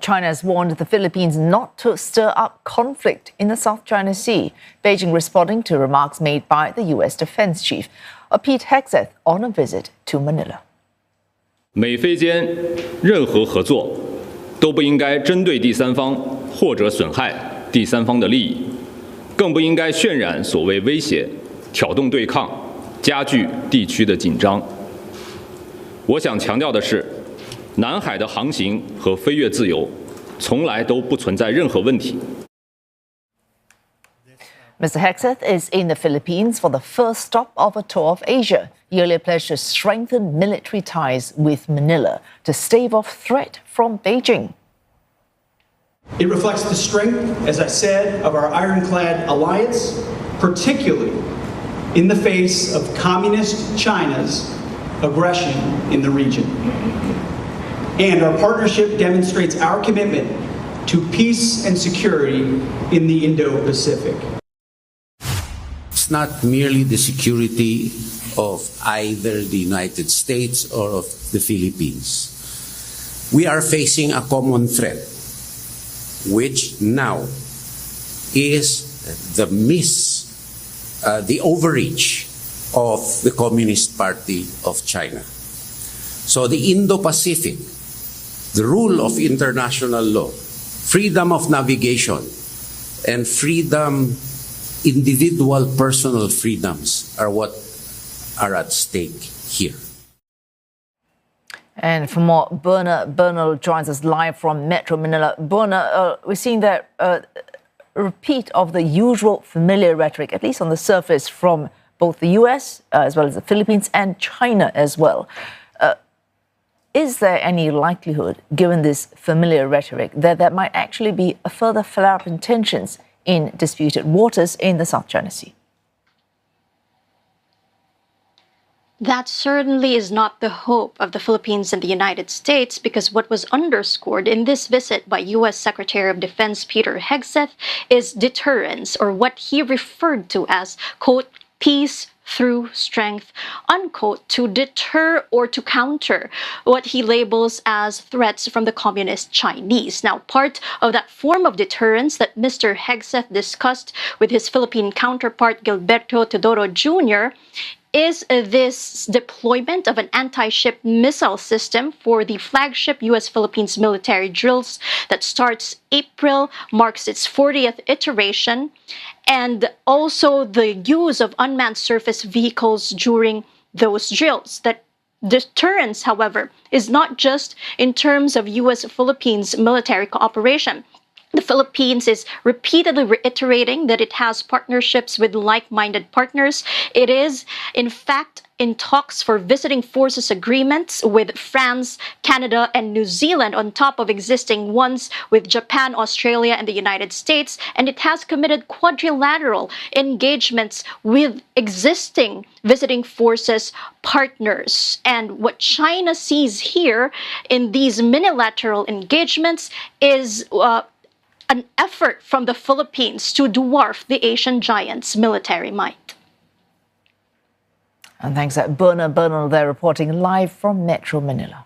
China has warned the Philippines not to stir up conflict in the South China Sea. Beijing responding to remarks made by the U.S. Defense Chief. Pete Hegseth on a visit to Manila. 美菲间任何合作都不应该针对第三方或者损害第三方的利益，更不应该渲染所谓威胁、挑动对抗、加剧地区的紧张。我想强调的是，南海的航行和飞越自由从来都不存在任何问题。 Mr. Hegseth is in the Philippines for the first stop of a tour of Asia. He earlier pledged to strengthen military ties with Manila to stave off threat from Beijing. It reflects the strength, as I said, of our ironclad alliance, particularly in the face of Communist China's aggression in the region. And our partnership demonstrates our commitment to peace and security in the Indo-Pacific. It's not merely the security of either the United States or of the Philippines. We are facing a common threat, which now is the overreach of the Communist Party of China. So the Indo-Pacific, the rule of international law, freedom of navigation, and individual personal freedoms are what are at stake here. And for more, Buena Bernal joins us live from Metro Manila. Buena, we're seeing that repeat of the usual familiar rhetoric, at least on the surface, from both the US as well as the Philippines and China as well. Is there any likelihood, given this familiar rhetoric, that there might actually be a further flare-up in tensions in disputed waters in the South China Sea? That certainly is not the hope of the Philippines and the United States, because what was underscored in this visit by U.S. Secretary of Defense Pete Hegseth is deterrence, or what he referred to as, quote, peace through strength, unquote, to deter or to counter what he labels as threats from the Communist Chinese. Now, part of that form of deterrence that Mr. Hegseth discussed with his Philippine counterpart Gilberto Teodoro Jr. is this deployment of an anti-ship missile system for the flagship U.S.-Philippines military drills that starts April, marks its 40th iteration, and also the use of unmanned surface vehicles during those drills. That deterrence, however, is not just in terms of U.S.-Philippines military cooperation. The Philippines is repeatedly reiterating that it has partnerships with like-minded partners. It is, in fact, in talks for visiting forces agreements with France, Canada, and New Zealand on top of existing ones with Japan, Australia, and the United States. And it has committed quadrilateral engagements with existing visiting forces partners. And what China sees here in these minilateral engagements is an effort from the Philippines to dwarf the Asian giant's military might. And thanks to Buena Bernal there reporting live from Metro Manila.